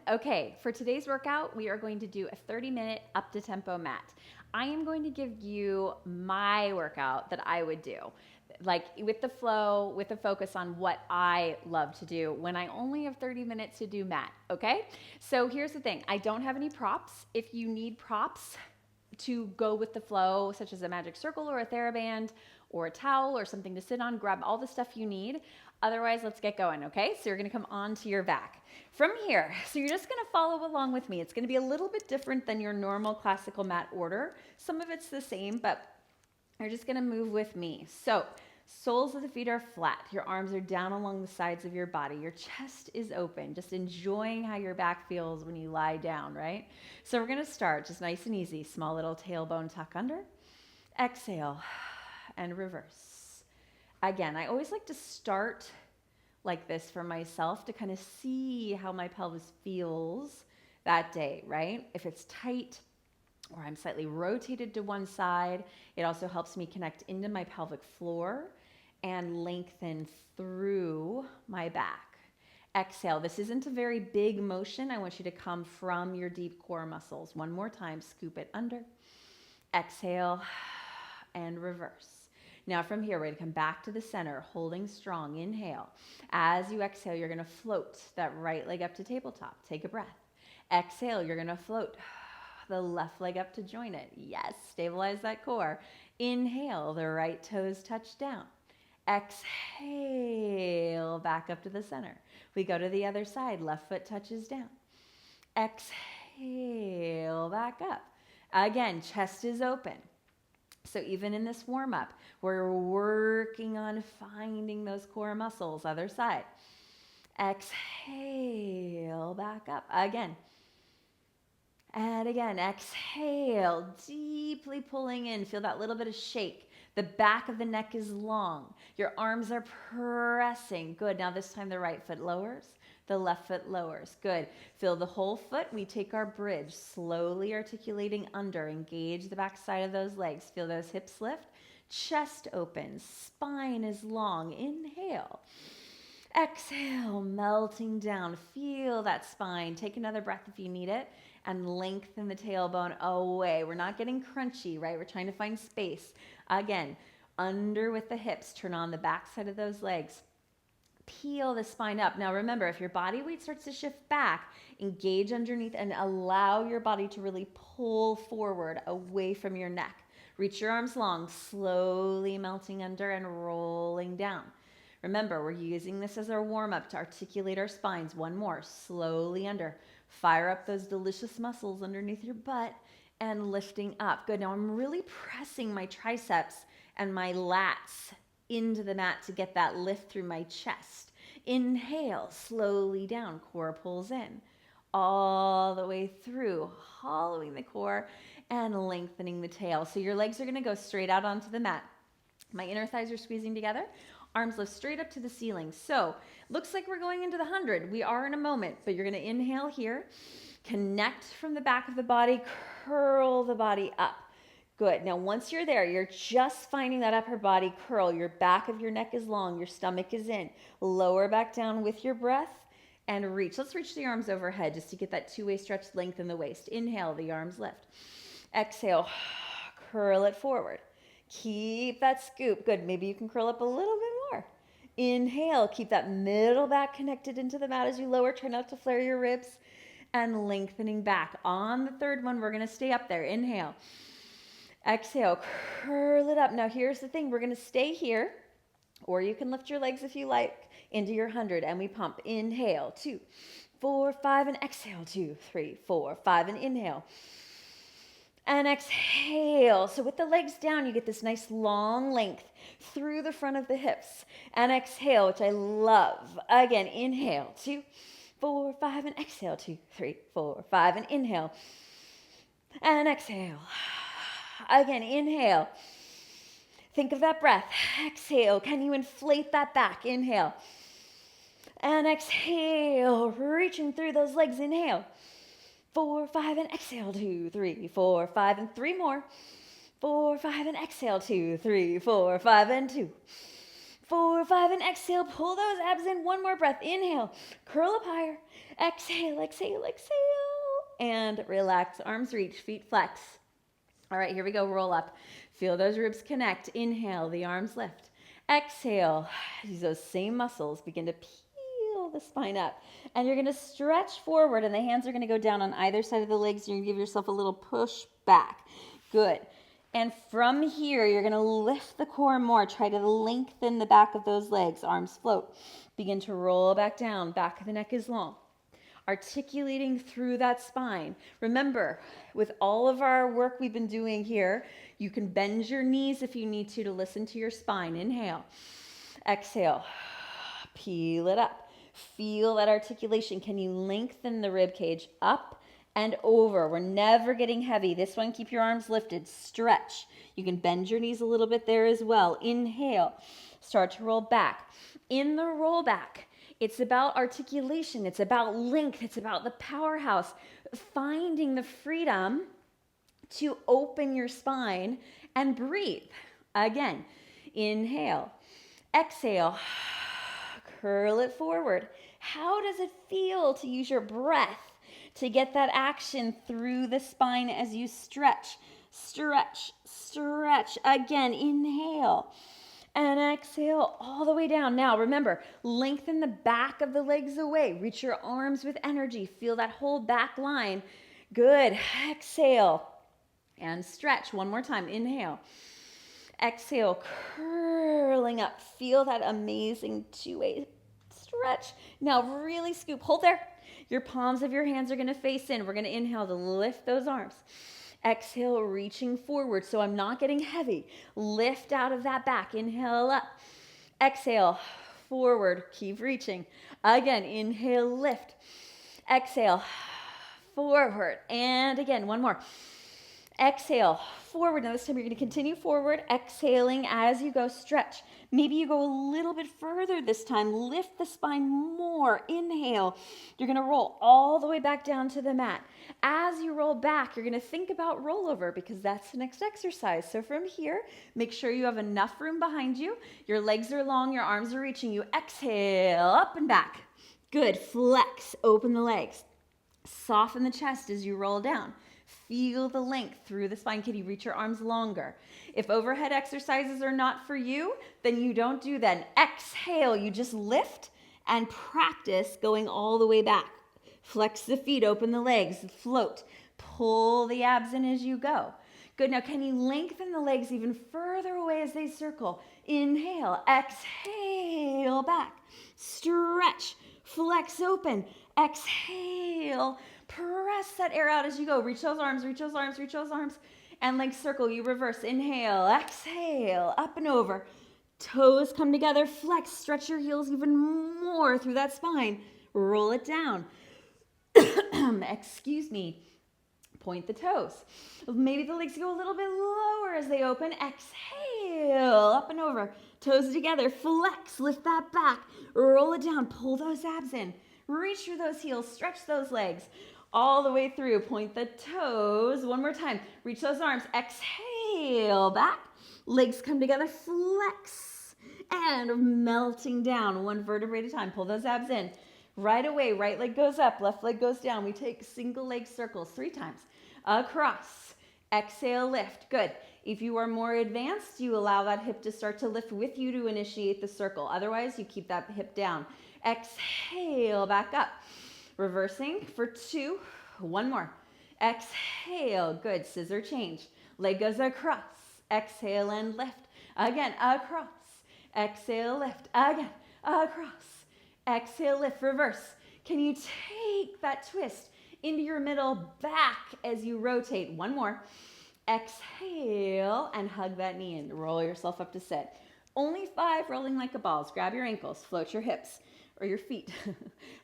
Okay, for today's workout, we are going to do a 30-minute up-to-tempo mat. I am going to give you my workout that I would do, like with the flow, with a focus on what I love to do when I only have 30 minutes to do mat, okay? So here's the thing. I don't have any props. If you need props to go with the flow, such as a magic circle or a TheraBand or a towel or something to sit on, grab all the stuff you need. Otherwise, let's get going, okay? So you're gonna come onto your back. From here, so you're just gonna follow along with me. It's gonna be a little bit different than your normal classical mat order. Some of it's the same, but you're just gonna move with me. So, soles of the feet are flat. Your arms are down along the sides of your body. Your chest is open, just enjoying how your back feels when you lie down, right? So we're gonna start just nice and easy. Small little tailbone tuck under. Exhale and reverse. Again, I always like to start like this for myself to kind of see how my pelvis feels that day, right? If it's tight or I'm slightly rotated to one side, it also helps me connect into my pelvic floor and lengthen through my back. Exhale. This isn't a very big motion. I want you to come from your deep core muscles. One more time, scoop it under. Exhale and reverse. Now from here, we're gonna come back to the center, holding strong. Inhale. As you exhale, you're gonna float that right leg up to tabletop. Take a breath. Exhale, you're gonna float the left leg up to join it. Yes, stabilize that core. Inhale, the right toes touch down. Exhale, back up to the center. We go to the other side, left foot touches down. Exhale, back up. Again, chest is open. So even in this warm-up, we're working on finding those core muscles. Other side. Exhale, back up. Again. And again, exhale, deeply pulling in. Feel that little bit of shake. The back of the neck is long. Your arms are pressing. Good. Now this time the right foot lowers. The left foot lowers. Good. Feel the whole foot. We take our bridge, slowly articulating under. Engage the back side of those legs. Feel those hips lift. Chest opens. Spine is long. Inhale. Exhale, melting down. Feel that spine. Take another breath if you need it. And lengthen the tailbone away. We're not getting crunchy, right? We're trying to find space. Again, under with the hips. Turn on the back side of those legs. Peel the spine up. Now remember, if your body weight starts to shift back, engage underneath and allow your body to really pull forward away from your neck. Reach your arms long, slowly melting under and rolling down. Remember, we're using this as our warm-up to articulate our spines. One more, slowly under. Fire up those delicious muscles underneath your butt and lifting up. Good. Now I'm really pressing my triceps and my lats into the mat to get that lift through my chest. Inhale, slowly down. Core pulls in. All the way through, hollowing the core and lengthening the tail. So your legs are going to go straight out onto the mat. My inner thighs are squeezing together. Arms lift straight up to the ceiling. So looks like we're going into the 100. We are in a moment, but you're going to inhale here. Connect from the back of the body. Curl the body up. Good. Now, once you're there, you're just finding that upper body curl. Your back of your neck is long. Your stomach is in. Lower back down with your breath and reach. Let's reach the arms overhead just to get that two-way stretch, lengthen the waist. Inhale, the arms lift. Exhale, curl it forward. Keep that scoop. Good. Maybe you can curl up a little bit more. Inhale. Keep that middle back connected into the mat as you lower. Try not to flare your ribs. And lengthening back. On the third one, we're going to stay up there. Inhale. Exhale. Curl it up. Now, here's the thing. We're going to stay here. Or you can lift your legs if you like into your 100. And we pump. Inhale. 2, 4, 5. And exhale. 2, 3, 4, 5. And inhale. And exhale. So with the legs down, you get this nice long length through the front of the hips. And exhale, which I love. Again, inhale. 2, 4, 5. And exhale. 2, 3, 4, 5. And inhale. And exhale. Again, inhale. Think of that breath. Exhale. Can you inflate that back? Inhale. And exhale. Reaching through those legs. Inhale. 4, 5, and exhale. 2, 3, 4, 5, and 3 more. 4, 5, and exhale. 2, 3, 4, 5, and 2. 4, 5, and exhale. Pull those abs in. One more breath. Inhale, curl up higher. Exhale, exhale, exhale. And relax. Arms reach, feet flex. All right, here we go. Roll up. Feel those ribs connect. Inhale, the arms lift. Exhale, use those same muscles. Begin to peel the spine up. And you're going to stretch forward, and the hands are going to go down on either side of the legs. You're going to give yourself a little push back. Good. And from here, you're going to lift the core more. Try to lengthen the back of those legs. Arms float. Begin to roll back down. Back of the neck is long. Articulating through that spine. Remember, with all of our work we've been doing here, you can bend your knees if you need to listen to your spine. Inhale. Exhale. Peel it up. Feel that articulation. Can you lengthen the rib cage up and over? We're never getting heavy. This one, keep your arms lifted. Stretch. You can bend your knees a little bit there as well. Inhale. Start to roll back. In the roll back, it's about articulation. It's about length. It's about the powerhouse. Finding the freedom to open your spine and breathe. Again, inhale. Exhale. Curl it forward. How does it feel to use your breath to get that action through the spine as you stretch? Stretch, stretch. Again, inhale and exhale all the way down. Now, remember, lengthen the back of the legs away. Reach your arms with energy. Feel that whole back line. Good. Exhale and stretch. One more time. Inhale. Exhale, curling up. Feel that amazing two-way stretch. Now really scoop. Hold there. Your palms of your hands are going to face in. We're going to inhale to lift those arms. Exhale, reaching forward. So I'm not getting heavy. Lift out of that back. Inhale up. Exhale, forward. Keep reaching. Again, inhale, lift. Exhale, forward. And again, one more. Exhale, forward. Now this time you're going to continue forward, exhaling as you go. Stretch. Maybe you go a little bit further this time. Lift the spine more. Inhale. You're going to roll all the way back down to the mat. As you roll back, you're going to think about rollover because that's the next exercise. So from here, make sure you have enough room behind you. Your legs are long, your arms are reaching you. Exhale, up and back. Good. Flex. Open the legs. Soften the chest as you roll down. Feel the length through the spine. Can you reach your arms longer? If overhead exercises are not for you, then you don't do that. Exhale, you just lift and practice going all the way back. Flex the feet, open the legs, float. Pull the abs in as you go. Good, now can you lengthen the legs even further away as they circle? Inhale, exhale, back. Stretch, flex open, exhale. Press that air out as you go. Reach those arms, reach those arms, reach those arms. And like circle, you reverse. Inhale, exhale, up and over. Toes come together, flex. Stretch your heels even more through that spine. Roll it down. Excuse me. Point the toes. Maybe the legs go a little bit lower as they open. Exhale, up and over. Toes together, flex. Lift that back. Roll it down. Pull those abs in. Reach through those heels. Stretch those legs. All the way through. Point the toes. One more time. Reach those arms. Exhale, back. Legs come together. Flex. And melting down. One vertebrae at a time. Pull those abs in. Right away, right leg goes up. Left leg goes down. We take single leg circles 3 times. Across. Exhale, lift. Good. If you are more advanced, you allow that hip to start to lift with you to initiate the circle. Otherwise, you keep that hip down. Exhale, back up. Reversing for 2. One more. Exhale. Good. Scissor change. Leg goes across. Exhale and lift. Again, across. Exhale, lift. Again, across. Exhale, lift. Reverse. Can you take that twist into your middle back as you rotate? One more. Exhale and hug that knee in. Roll yourself up to sit. Only 5 rolling like a ball. Grab your ankles. Float your hips. Or your feet.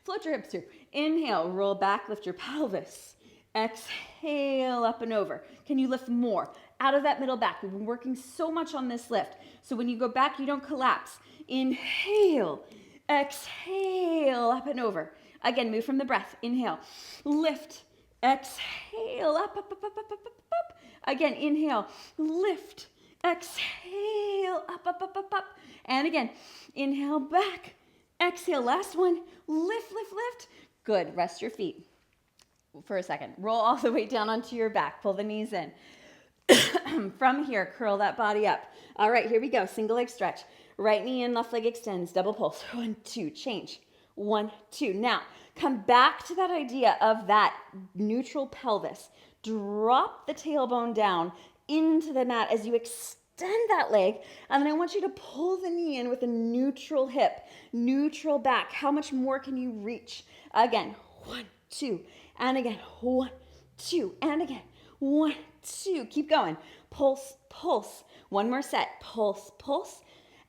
Float your hips through. Inhale, roll back, lift your pelvis. Exhale, up and over. Can you lift more? Out of that middle back. We've been working so much on this lift. So when you go back, you don't collapse. Inhale, exhale, up and over. Again, move from the breath. Inhale, lift, exhale, up, up, up, up, up, up, up, up. Again, inhale, lift, exhale, up, up, up, up, up. And again, inhale, back. Exhale, last one. Lift, lift, lift. Good, rest your feet for a second. Roll all the way down onto your back. Pull the knees in. From here, curl that body up. All right, here we go. Single leg stretch. Right knee in, left leg extends. Double pulse. 1, 2, change. 1, 2. Now, come back to that idea of that neutral pelvis. Drop the tailbone down into the mat as you extend that leg. And then I want you to pull the knee in with a neutral hip, neutral back. How much more can you reach? Again, 1, 2. And again, 1, 2. And again, 1, 2. Keep going. Pulse, pulse. One more set. Pulse, pulse.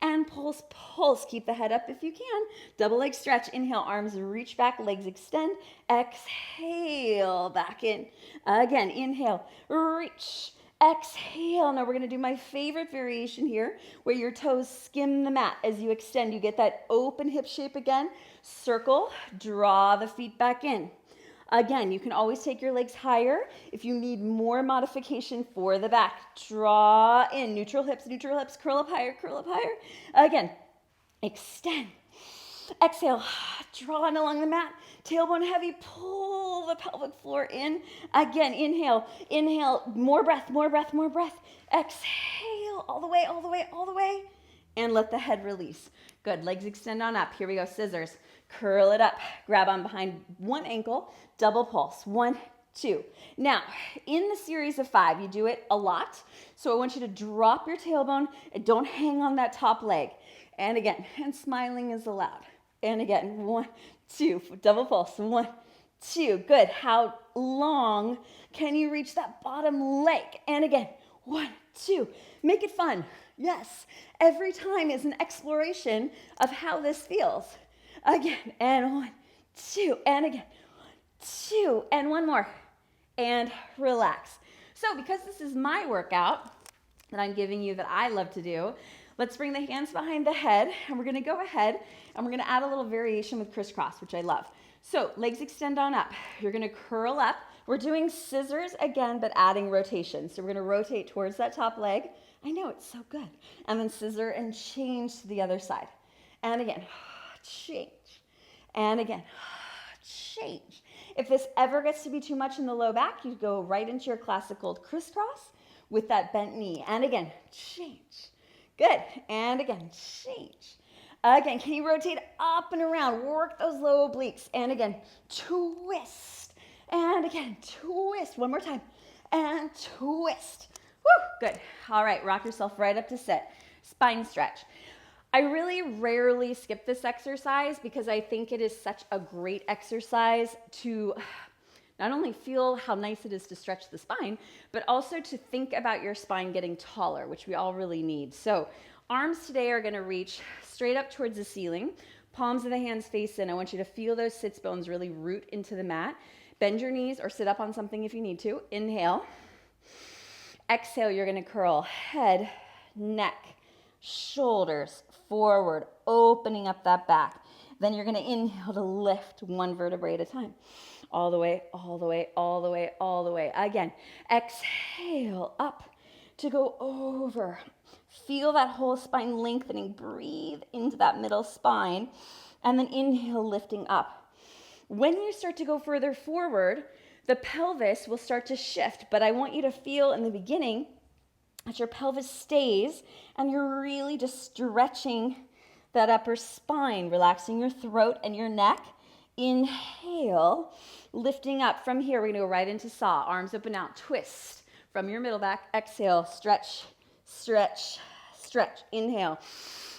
And pulse, pulse. Keep the head up if you can. Double leg stretch. Inhale, arms reach back, legs extend. Exhale, back in. Again, inhale, reach. Exhale. Now we're going to do my favorite variation here, where your toes skim the mat as you extend. You get that open hip shape again. Circle, draw the feet back in. Again, you can always take your legs higher if you need more modification for the back. Draw in, neutral hips, curl up higher, curl up higher. Again, extend. Exhale, draw in along the mat, tailbone heavy, pull the pelvic floor in. Again, inhale, inhale, more breath, more breath, more breath. Exhale, all the way, all the way, all the way. And let the head release. Good, legs extend on up. Here we go, scissors. Curl it up, grab on behind one ankle, double pulse. 1, 2. Now, in the series of 5, you do it a lot. So I want you to drop your tailbone and don't hang on that top leg. And again, and smiling is allowed. And again, 1, 2, double pulse. 1, 2. Good. How long can you reach that bottom leg? And again, 1, 2. Make it fun. Yes. Every time is an exploration of how this feels. Again, and 1, 2, and again, 2, and one more, and relax. So because this is my workout that I'm giving you that I love to do, let's bring the hands behind the head, and we're going to go ahead, and we're going to add a little variation with crisscross, which I love. So legs extend on up. You're going to curl up. We're doing scissors again, but adding rotation. So we're going to rotate towards that top leg. I know, it's so good. And then scissor and change to the other side. And again, change. And again, change. If this ever gets to be too much in the low back, you go right into your classic old crisscross with that bent knee. And again, change. Good. And again, change. Again, can you rotate up and around? Work those low obliques. And again, twist. And again, twist. One more time. And twist. Woo, good. All right, rock yourself right up to sit. Spine stretch. I really rarely skip this exercise because I think it is such a great exercise to not only feel how nice it is to stretch the spine, but also to think about your spine getting taller, which we all really need. So arms today are going to reach straight up towards the ceiling. Palms of the hands face in. I want you to feel those sits bones really root into the mat. Bend your knees or sit up on something if you need to. Inhale. Exhale, you're going to curl head, neck, shoulders forward, opening up that back. Then you're going to inhale to lift one vertebrae at a time. All the way, all the way, all the way, all the way. Again, exhale up to go over. Feel that whole spine lengthening. Breathe into that middle spine. And then inhale, lifting up. When you start to go further forward, the pelvis will start to shift. But I want you to feel in the beginning that your pelvis stays and you're really just stretching that upper spine, relaxing your throat and your neck. Inhale, lifting up. From here, we're going to go right into saw. Arms open out, twist from your middle back. Exhale, stretch, stretch, stretch. Inhale,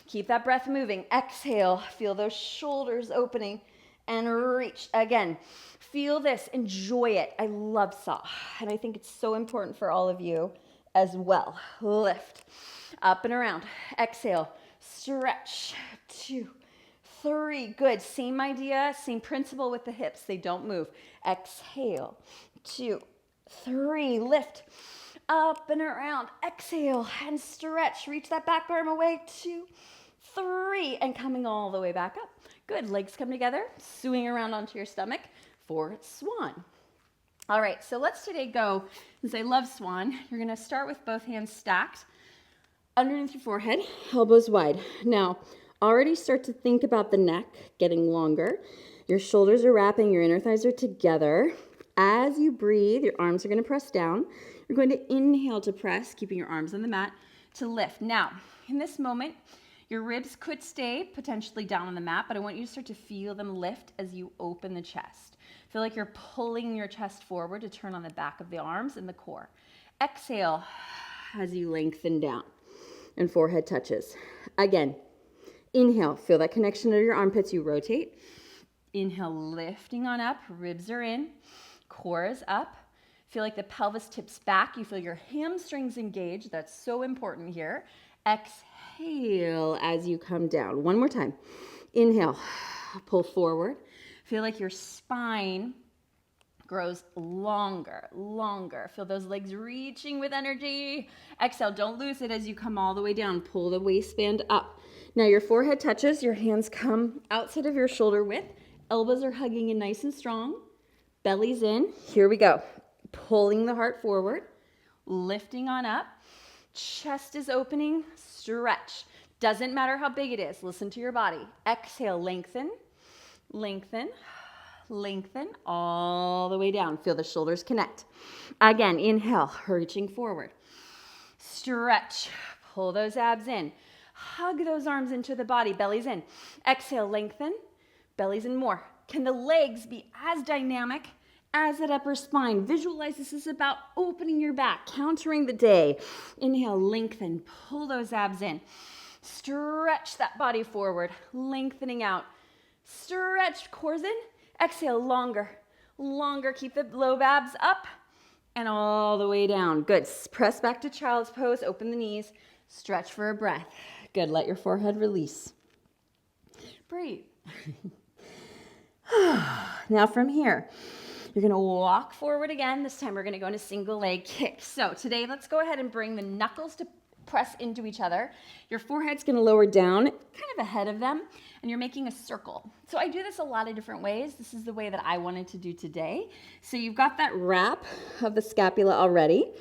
keep that breath moving. Exhale, feel those shoulders opening and reach. Again, feel this, enjoy it. I love saw, and I think it's so important for all of you as well. Lift, up and around. Exhale, stretch, 2, 3. Good. Same idea, same principle with the hips. They don't move. Exhale, 2, 3. Lift, up and around. Exhale and stretch. Reach that back arm away. 2, 3. And coming all the way back up. Good. Legs come together, swing around onto your stomach for swan. All right, so let's today go, since I love swan, you're going to start with both hands stacked underneath your forehead, elbows wide. Now, already start to think about the neck getting longer. Your shoulders are wrapping, your inner thighs are together. As you breathe, your arms are going to press down. You're going to inhale to press, keeping your arms on the mat, to lift. Now, in this moment, your ribs could stay potentially down on the mat, but I want you to start to feel them lift as you open the chest. Feel like you're pulling your chest forward to turn on the back of the arms and the core. Exhale as you lengthen down and forehead touches. Again, inhale, feel that connection to your armpits, you rotate. Inhale, lifting on up, ribs are in, core is up. Feel like the pelvis tips back. You feel your hamstrings engage. That's so important here. Exhale as you come down. One more time. Inhale, pull forward. Feel like your spine grows longer, longer. Feel those legs reaching with energy. Exhale, don't lose it as you come all the way down. Pull the waistband up. Now your forehead touches, your hands come outside of your shoulder width. Elbows are hugging in nice and strong. Belly's in. Here we go. Pulling the heart forward, lifting on up. Chest is opening, stretch. Doesn't matter how big it is. Listen to your body. Exhale, lengthen, lengthen, lengthen all the way down. Feel the shoulders connect. Again, inhale, reaching forward. Stretch, pull those abs in. Hug those arms into the body, belly's in. Exhale, lengthen, belly's in more. Can the legs be as dynamic as that upper spine? Visualize this is about opening your back, countering the day. Inhale, lengthen, pull those abs in. Stretch that body forward, lengthening out. Stretch, cores in. Exhale, longer, longer. Keep the low abs up and all the way down. Good. Press back to child's pose, open the knees, stretch for a breath. Good. Let your forehead release. Breathe. Now from here, you're going to walk forward again. This time we're going to go into single leg kick. So today, let's go ahead and bring the knuckles to press into each other. Your forehead's going to lower down, kind of ahead of them, and you're making a circle. So I do this a lot of different ways. This is the way that I wanted to do today. So you've got that wrap of the scapula already.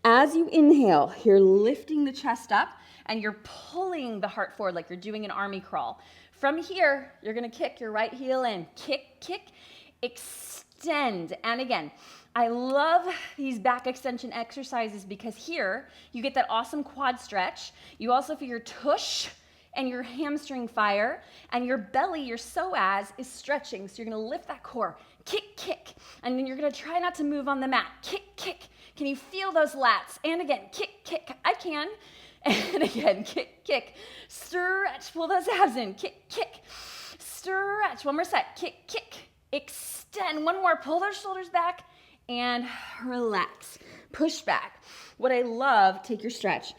As you inhale, you're lifting the chest up, and you're pulling the heart forward like you're doing an army crawl. From here, you're going to kick your right heel in. Kick, kick, extend. And again, I love these back extension exercises because here you get that awesome quad stretch. You also feel your tush and your hamstring fire, and your belly, your psoas, is stretching. So you're going to lift that core. Kick, kick. And then you're going to try not to move on the mat. Kick, kick. Can you feel those lats? And again, kick, kick. I can. And again, kick, kick. Stretch. Pull those abs in. Kick, kick. Stretch. One more set. Kick, kick. Extend. One more. Pull those shoulders back and relax. Push back. What I love, take your stretch,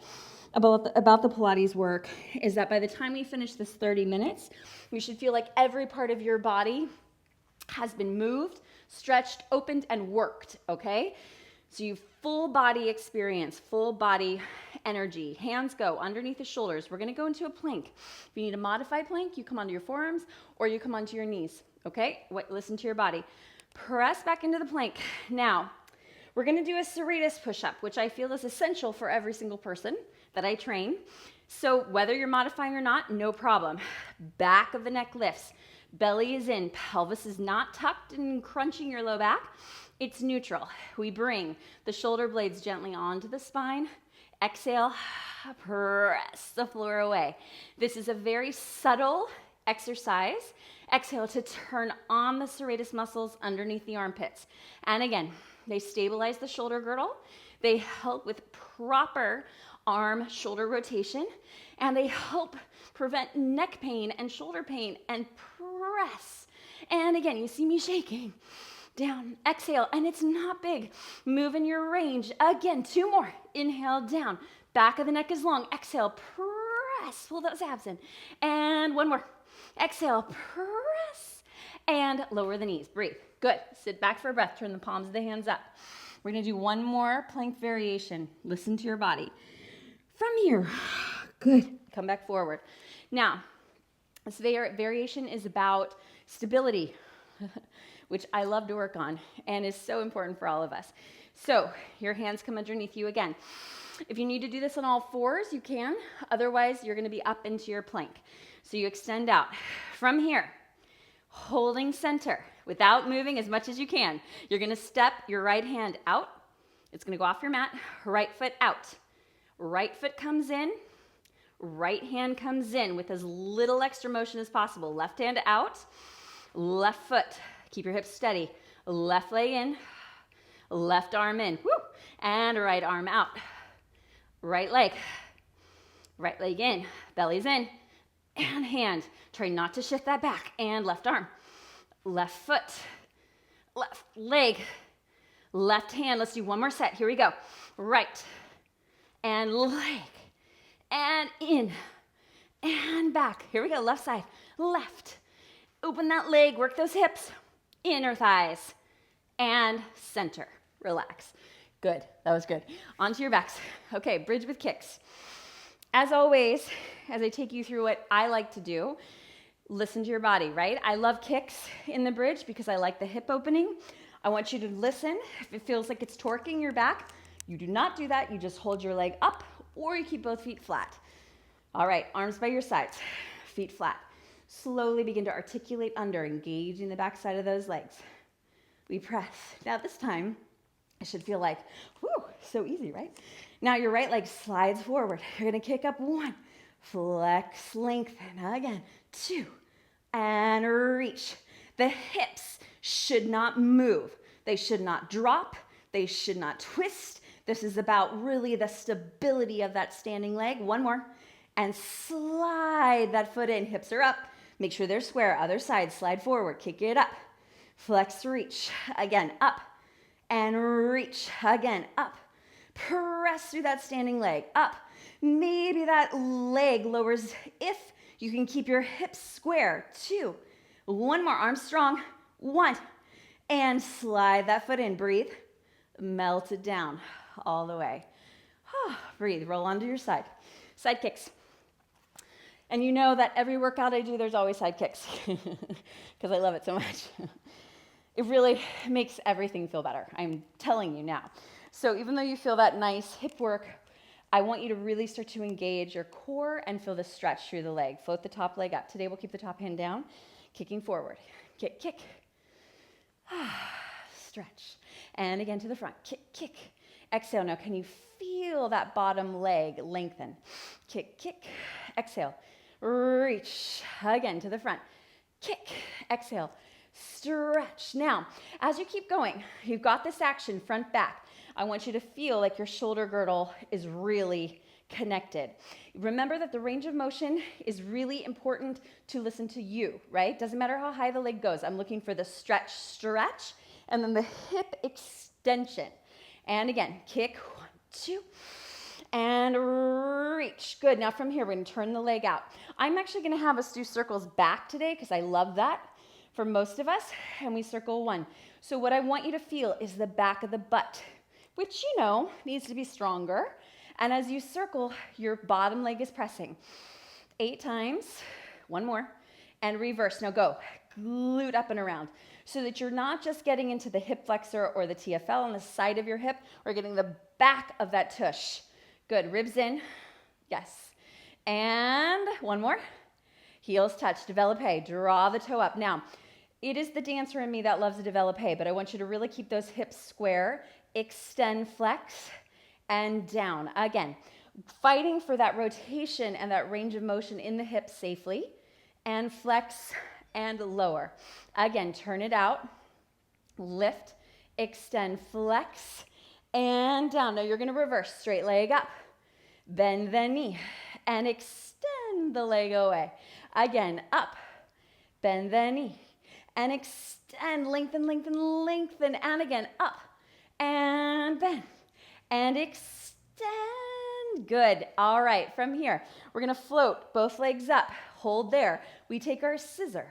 about the Pilates work is that by the time we finish this 30 minutes, you should feel like every part of your body has been moved, stretched, opened, and worked, okay? So you full body experience, full body energy. Hands go underneath the shoulders. We're gonna go into a plank. If you need a modified plank, you come onto your forearms or you come onto your knees, okay? Listen to your body. Press back into the plank. Now, we're gonna do a serratus push-up, which I feel is essential for every single person that I train. So whether you're modifying or not, no problem. Back of the neck lifts. Belly is in. Pelvis is not tucked and crunching your low back. It's neutral. We bring the shoulder blades gently onto the spine. Exhale, press the floor away. This is a very subtle exercise. Exhale to turn on the serratus muscles underneath the armpits. And again, they stabilize the shoulder girdle. They help with proper arm shoulder rotation, and they help prevent neck pain and shoulder pain and press. And again, you see me shaking. Down, exhale, and it's not big. Move in your range. Again, 2 more. Inhale, down. Back of the neck is long. Exhale, press. Pull those abs in. And 1 more. Exhale, press. And lower the knees. Breathe. Good. Sit back for a breath. Turn the palms of the hands up. We're going to do 1 more plank variation. Listen to your body. From here, good. Come back forward. Now, this variation is about stability, which I love to work on and is so important for all of us. So your hands come underneath you again. If you need to do this on all fours, you can. Otherwise, you're going to be up into your plank. So you extend out. From here, holding center without moving as much as you can. You're going to step your right hand out. It's going to go off your mat. Right foot out. Right foot comes in. Right hand comes in with as little extra motion as possible. Left hand out. Left foot. Keep your hips steady. Left leg in. Left arm in. Woo! And right arm out. Right leg in, belly's in, and hand. Try not to shift that back. And left arm, left foot, left leg, left hand. Let's do one more set. Here we go. Right, and leg, and in, and back. Here we go, left side, left. Open that leg, work those hips, inner thighs, and center. Relax. Good, that was good. Onto your backs. Okay, bridge with kicks. As always, as I take you through what I like to do, listen to your body, right? I love kicks in the bridge because I like the hip opening. I want you to listen. If it feels like it's torquing your back, you do not do that. You just hold your leg up or you keep both feet flat. All right, arms by your sides, feet flat. Slowly begin to articulate under, engaging the back side of those legs. We press. Now this time, it should feel like, whew, so easy, right? Now your right leg slides forward. You're going to kick up 1, flex, lengthen, again, 2, and reach. The hips should not move. They should not drop. They should not twist. This is about really the stability of that standing leg. 1 more, and slide that foot in. Hips are up. Make sure they're square. Other side, slide forward, kick it up. Flex, reach, again, up. And reach, again, up. Press through that standing leg, up. Maybe that leg lowers if you can keep your hips square. 2, 1 more, arms strong. 1, and slide that foot in. Breathe, melt it down all the way. Breathe, roll onto your side. Side kicks. And you know that every workout I do, there's always side kicks because I love it so much. It really makes everything feel better. I'm telling you now. So even though you feel that nice hip work, I want you to really start to engage your core and feel the stretch through the leg. Float the top leg up. Today we'll keep the top hand down, kicking forward. Kick, kick. Stretch. And again to the front. Kick, kick. Exhale. Now can you feel that bottom leg lengthen? Kick, kick. Exhale. Reach. Again to the front. Kick. Exhale. Stretch. Now, as you keep going, you've got this action front back. I want you to feel like your shoulder girdle is really connected. Remember that the range of motion is really important to listen to you, right? Doesn't matter how high the leg goes. I'm looking for the stretch, and then the hip extension. And again, kick, 1, 2, and reach. Good. Now from here, we're going to turn the leg out. I'm actually going to have us do circles back today because I love that. For most of us, and we circle 1. So what I want you to feel is the back of the butt, which you know needs to be stronger. And as you circle, your bottom leg is pressing. 8 times, 1 more, and reverse. Now go, glute up and around, so that you're not just getting into the hip flexor or the TFL on the side of your hip, we're getting the back of that tush. Good, ribs in, yes. And 1 more. Heels touch, développé, draw the toe up. Now, it is the dancer in me that loves the développé, but I want you to really keep those hips square, extend, flex, and down. Again, fighting for that rotation and that range of motion in the hips safely, and flex and lower. Again, turn it out, lift, extend, flex, and down. Now you're gonna reverse, straight leg up, bend the knee, and extend the leg away. Again, up, bend the knee, and extend, lengthen, lengthen, lengthen, and again, up, and bend, and extend. Good. All right, from here, we're gonna float both legs up, hold there. We take our scissor,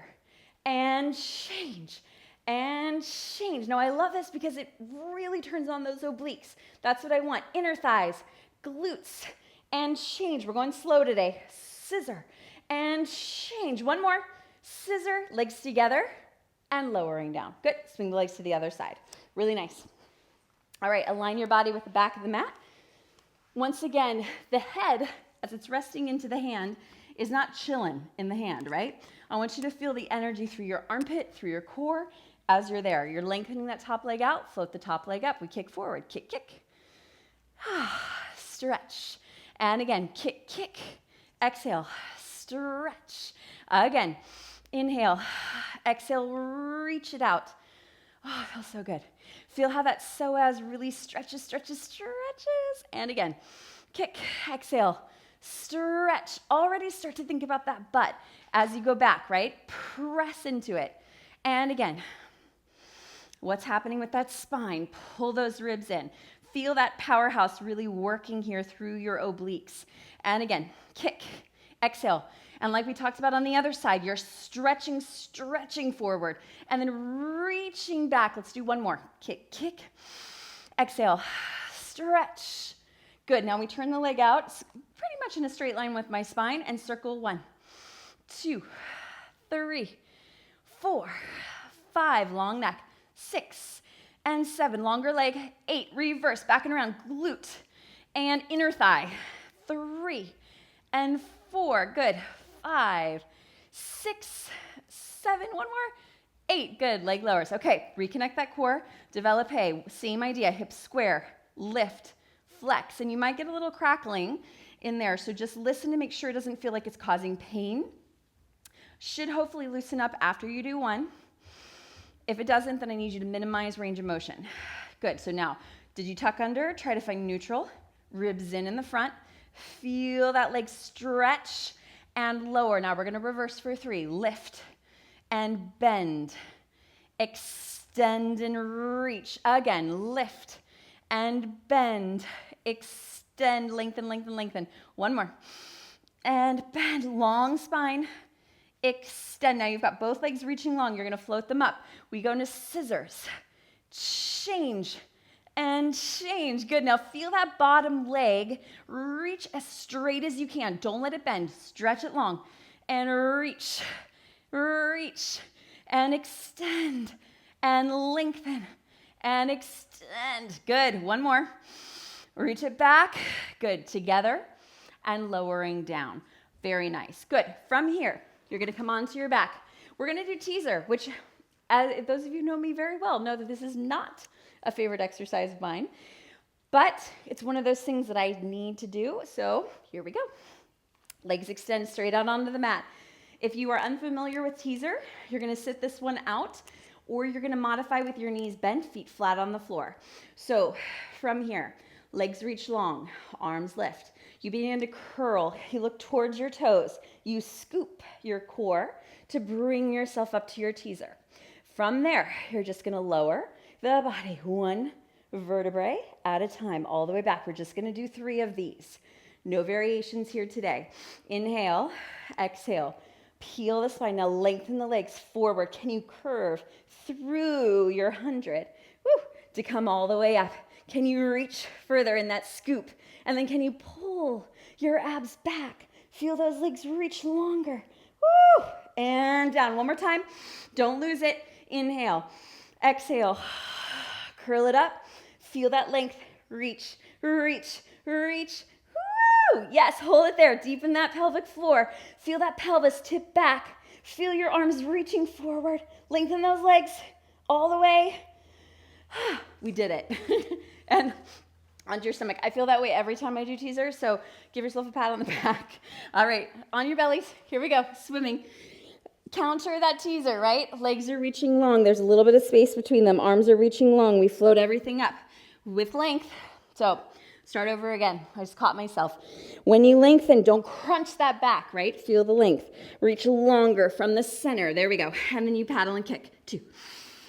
and change, and change. Now, I love this because it really turns on those obliques. That's what I want. Inner thighs, glutes, and change. We're going slow today. Scissor, and change. 1 more. Scissor, legs together, and lowering down. Good. Swing the legs to the other side. Really nice. All right, align your body with the back of the mat. Once again, the head, as it's resting into the hand, is not chilling in the hand, right? I want you to feel the energy through your armpit, through your core as you're there. You're lengthening that top leg out, float the top leg up. We kick forward, kick, kick. Stretch. And again, kick, kick. Exhale, stretch. Again, inhale, exhale, reach it out. Oh, it feels so good. Feel how that psoas really stretches, stretches, stretches. And again, kick, exhale, stretch. Already start to think about that butt as you go back, right? Press into it. And again, what's happening with that spine? Pull those ribs in. Feel that powerhouse really working here through your obliques. And again, kick, exhale. And like we talked about on the other side, you're stretching, stretching forward, and then reaching back. Let's do one more. Kick, kick, exhale, stretch. Good, now we turn the leg out, pretty much in a straight line with my spine, and circle 1, 2, 3, 4, 5, long neck, 6, and 7, longer leg, 8, reverse, back and around, glute, and inner thigh, 3, and 4, good, 5, 6, 7, one more, 8, good, leg lowers. Okay, reconnect that core, develop A, same idea, hips square, lift, flex, and you might get a little crackling in there, so just listen to make sure it doesn't feel like it's causing pain. Should hopefully loosen up after you do one. If it doesn't, then I need you to minimize range of motion. Good, so now, did you tuck under? Try to find neutral, ribs in the front, feel that leg stretch, and lower. Now we're gonna reverse for 3. Lift and bend. Extend and reach. Again, lift and bend. Extend, lengthen, lengthen, lengthen. One more. And bend, long spine. Extend. Now you've got both legs reaching long. You're gonna float them up. We go into scissors. Change. And change. Good. Now feel that bottom leg. Reach as straight as you can. Don't let it bend. Stretch it long. And reach. Reach. And extend. And lengthen. And extend. Good. One more. Reach it back. Good. Together. And lowering down. Very nice. Good. From here, you're going to come onto your back. We're going to do teaser, which those of you who know me very well know that this is not a favorite exercise of mine, but it's one of those things that I need to do. So here we go. Legs extend straight out onto the mat. If you are unfamiliar with teaser, you're going to sit this one out, or you're going to modify with your knees bent, feet flat on the floor. So from here, legs reach long, arms lift. You begin to curl. You look towards your toes. You scoop your core to bring yourself up to your teaser. From there, you're just going to lower the body 1 vertebrae at a time, all the way back. We're just going to do 3 of these. No variations here today. Inhale, exhale, peel the spine. Now lengthen the legs forward. Can you curve through your 100? Woo, to come all the way up. Can you reach further in that scoop? And then can you pull your abs back? Feel those legs reach longer. Woo! And down. One more time. Don't lose it. Inhale. Exhale. Curl it up. Feel that length. Reach, reach, reach. Woo! Yes, hold it there. Deepen that pelvic floor. Feel that pelvis tip back. Feel your arms reaching forward. Lengthen those legs all the way. We did it. And onto your stomach. I feel that way every time I do teaser, so give yourself a pat on the back. All right, on your bellies. Here we go, swimming. Counter that teaser, right? Legs are reaching long. There's a little bit of space between them. Arms are reaching long. We float everything up with length. So start over again. I just caught myself. When you lengthen, don't crunch that back, right? Feel the length. Reach longer from the center. There we go. And then you paddle and kick. 2.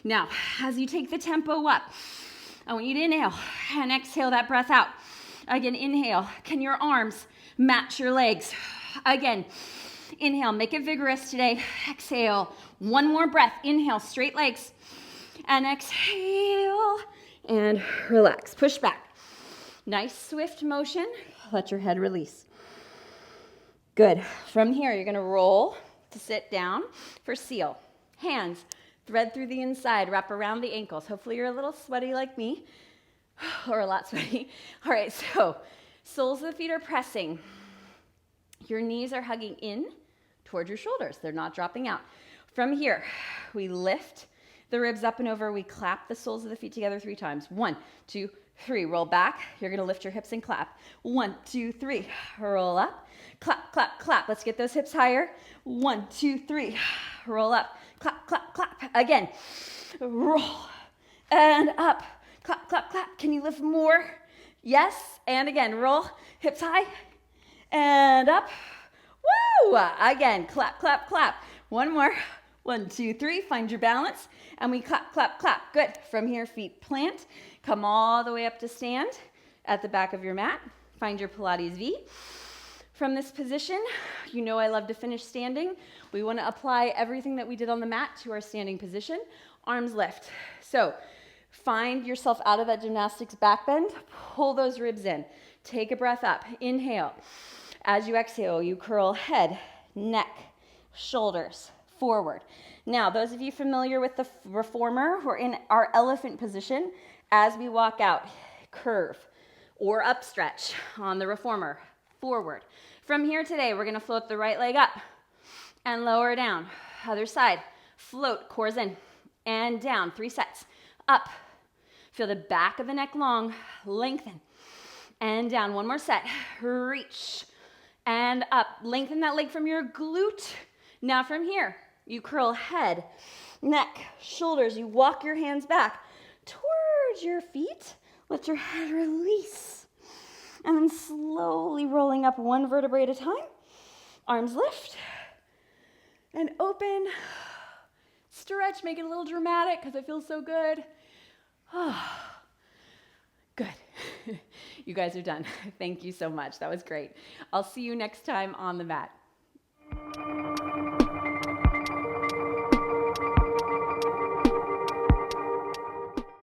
Now, as you take the tempo up, I want you to inhale and exhale that breath out. Again, inhale. Can your arms match your legs? Again, inhale. Make it vigorous today. Exhale. One more breath. Inhale, straight legs. And exhale. And relax. Push back. Nice swift motion. Let your head release. Good. From here, you're going to roll to sit down for seal. Hands. Thread through the inside, wrap around the ankles. Hopefully you're a little sweaty like me, or a lot sweaty. All right, so Soles of the feet are pressing. Your knees are hugging in towards your shoulders. They're not dropping out. From here, we lift the ribs up and over. We clap the soles of the feet together 3 times. 1, 2, 3. Roll back. You're going to lift your hips and clap. 1, 2, 3. Roll up. Clap, clap, clap. Let's get those hips higher. 1, 2, 3. Roll up. Clap, clap, clap. Again. Roll. And up. Clap, clap, clap. Can you lift more? Yes. And again, roll. Hips high. And up. Woo! Again, clap, clap, clap. One more. 1, 2, 3. Find your balance. And we clap, clap, clap. Good. From here, feet plant. Come all the way up to stand at the back of your mat. Find your Pilates V. From this position, you know I love to finish standing. We want to apply everything that we did on the mat to our standing position. Arms lift. So find yourself out of that gymnastics back bend. Pull those ribs in. Take a breath up. Inhale. As you exhale, you curl head, neck, shoulders, forward. Now, those of you familiar with the reformer, we're in our elephant position. As we walk out, curve or up stretch on the reformer, forward. From here today, we're going to float the right leg up and lower down. Other side, float, cores in and down. 3 sets. Up. Feel the back of the neck long, lengthen and down. 1 more set. Reach and up. Lengthen that leg from your glute. Now from here, you curl head, neck, shoulders. You walk your hands back towards your feet. Let your head release. And then slowly rolling up 1 vertebrae at a time. Arms lift and open. Stretch, make it a little dramatic because it feels so good. Good. You guys are done. Thank you so much. That was great. I'll see you next time on the mat.